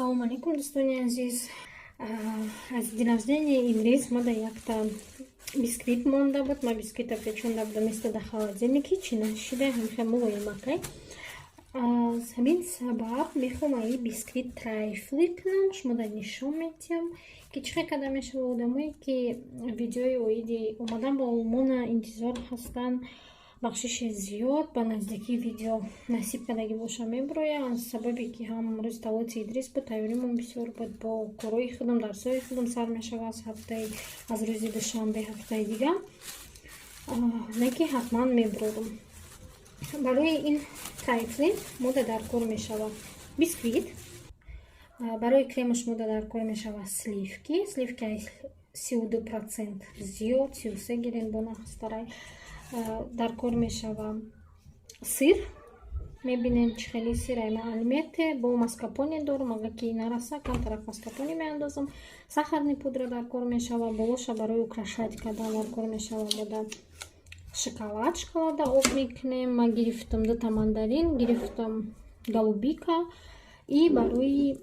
Ассалому алейкум, достони азиз. Аз ден рождения Идрис мода якта бисквит монда буд. Ма бисквита печонда будам истода холодильники чина шида хамхе мулои макай. Аз ҳамин сабаб мехоҳам аи бисквит трайфли кунам. Шумода нишон медиҳам ки чӣ хел карда мешава одамое ки видеои оиди омадан ба Олмона интизор ҳастанд бахшиши зиёд ба наздикии видео насиб кардагӣ боша мебарояд. Аз сабаби ки ҳам рӯзи таваллуди Идрис буд, тайёримон бисёр буд, бо корои худам дарсои худам сар мешава аз рӯзи душанбе ҳафтаи дигар не ки ҳатман мебурдам. Барои ин трайфли мода дар кор мешава бисквит, барои кремаш мода дар кор мешава сливки 32% зиёд 33 гирем бо нахстарай. Дар кор мешава сир, мебинем чӣ хели сир ай ман альметте бо маскапоне дорам, агар ки нараса камтарак маскапоне меандозам. Сахарни пудра дар кор мешава, болоша барои украшать кардан дар кор мешава мода шоколада об мекунем. Ман гирифтам дута мандарин, гирифтам голубика и барои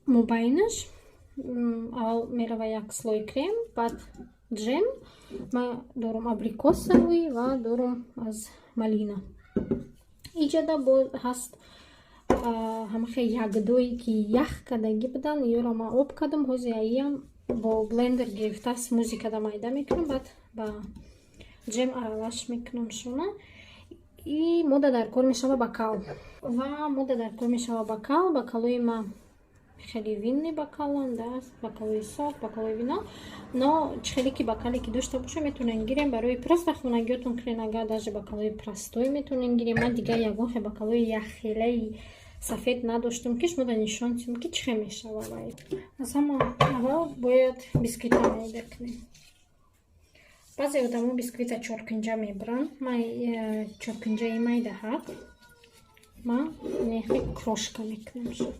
мубайнаш аввал мерава як слой крем, баъд джем. Ман дорам абрикосовый ва дорам аз малина. Иҷода ҳаст ҳамахе ягдое ки ях кардагӣ будан, ёро ман об кардам. ҳозир аиам бо блендер гирифта смузи карда майда мекунам, баъд ба джем аралаш мекунам шуна. И мода дар кор мешава бакал ва мода дар кор мешава бакалои ма хеле винни бакаланд аст, бакалои софт, бакалои вино. Но чӣ хеле ки бакале ки дошта боша метавонем гирем. Барои просто хонагиётон кренага даже бакалои простой метавонем гирем. Ман дигар ягон хел бакалои яххелаи сафед надоштам ки шумо да нишон дидем ки чӣ хел мешава вай. Аз ҳама аввал бояд бисквита майда кунем. баъзе одамо бисквита чоркунҷа мебаранд. Ман чоркунҷаи майда ҳак ман нехе крошка мекунам.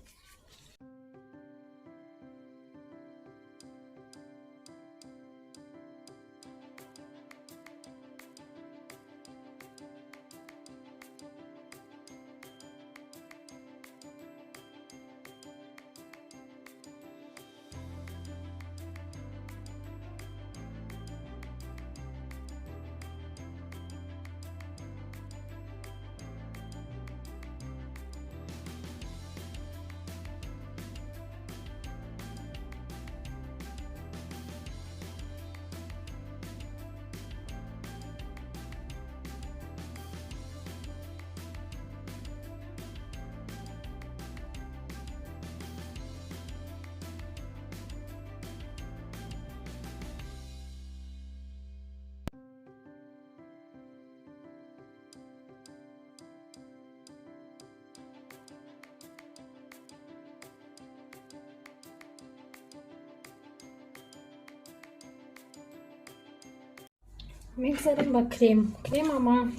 Мегзарам ба крема ман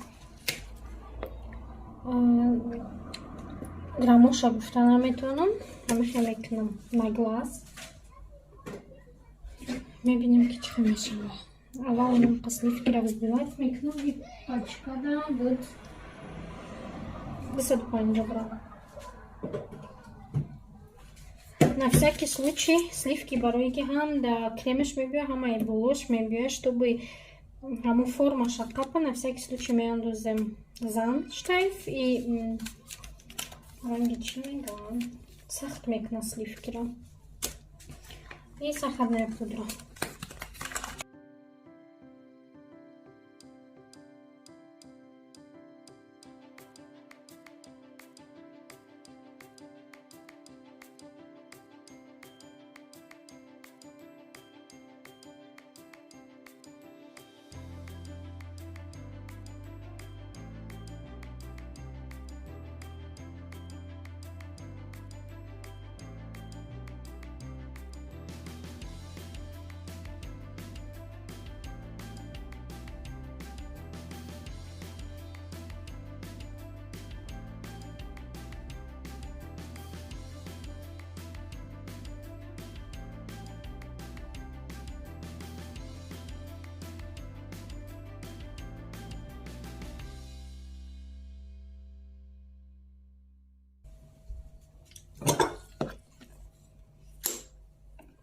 граммоша гуфта наметавонам. Ҳамихе мекунам на глаз. мебинем ки чӣ хел мешава. аввал инам сливкиро взбивать мекунам. И пачкада буд 250 грамм. На всякий случай сливки барои ки ҳам да кремаш мебиёд, ҳам ай болош мебиёд, чтобы ҳамун формаша қапа. На всякий случай меандозем занштайф и ранги чӣ мегӯям, сахт мекунам сливкиро и сахарная пудра.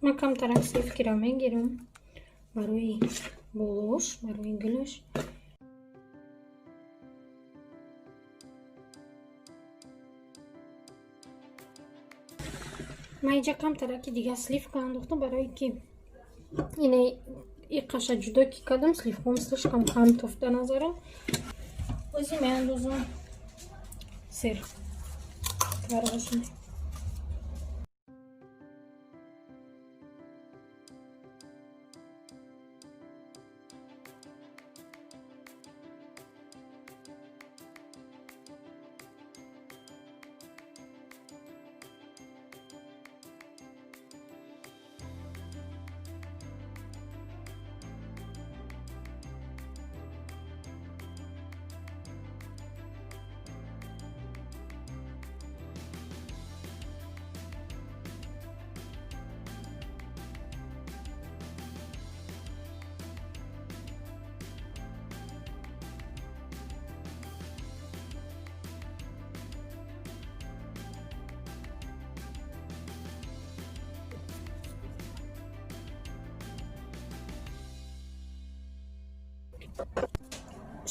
ма камтарак сливкиро мегирам барои болош, барои гулош. ма инҷа камтараки дига сливка андохтам, барои ки ине иқаша ҷудо ки кардам, сливкаам слишком кам тофта назарад. Ози меандозам сир творожный.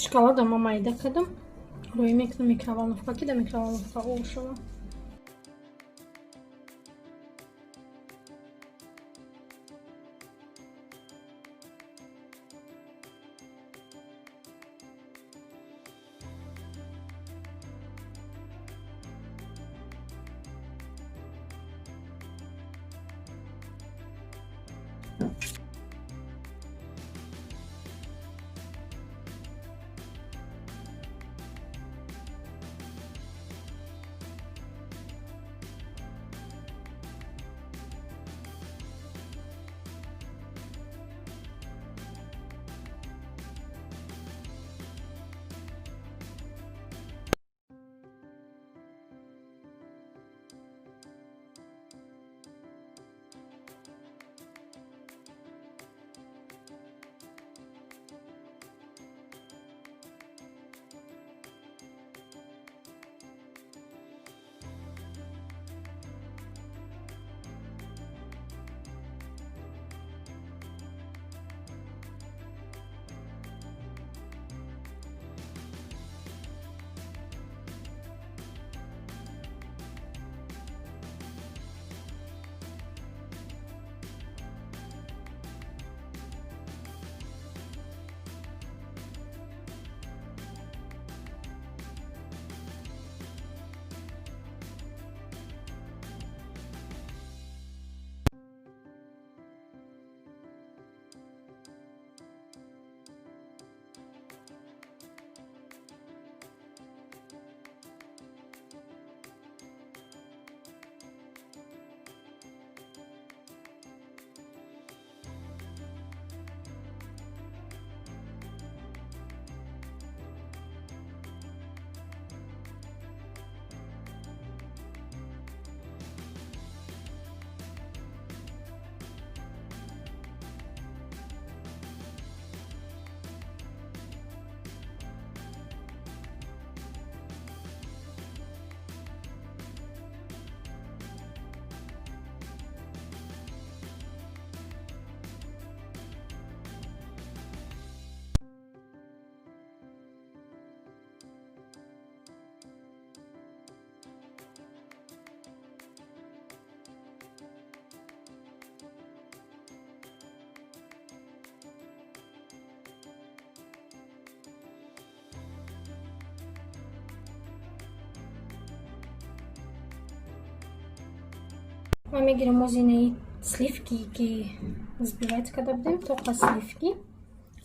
Шоколадама майда кардам, роҳӣ мекунам микроволновка, ки дар микроволновка овушавам. Ма мегирам озинаи сливки ки взбивать карда будем, тоқа сливки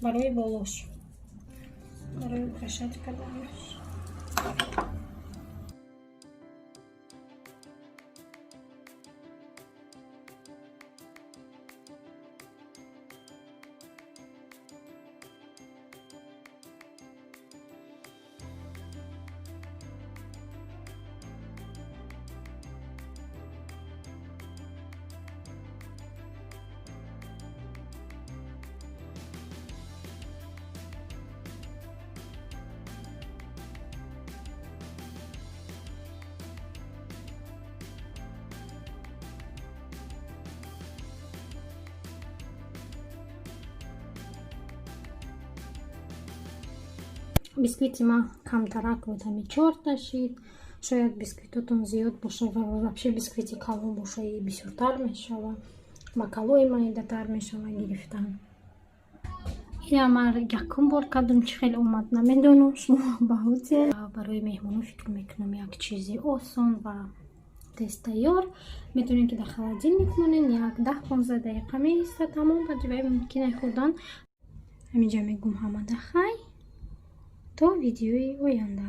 барои болош, барои украшать карданаш. бисквити ма камтарак будам 4 дашид, шояд бисквитотон зиёд боша ва вообще бисквити калон боша и бисёртар мешава ва калои маидатар мешава гирифтан. ин мар якум бор кардам, чӣ хеле омад намедонам, шумо баҳузе. Барои меҳмонон фикр мекунам як чизи осон ва тезтайёр. Метавонед ки дар холодильник монед, як 10-15 дақиқа меиста тамом ба ҷавои мумкинаи хӯрдан. ҳаминҷа мегӯм ҳамада хай то видеои оянда.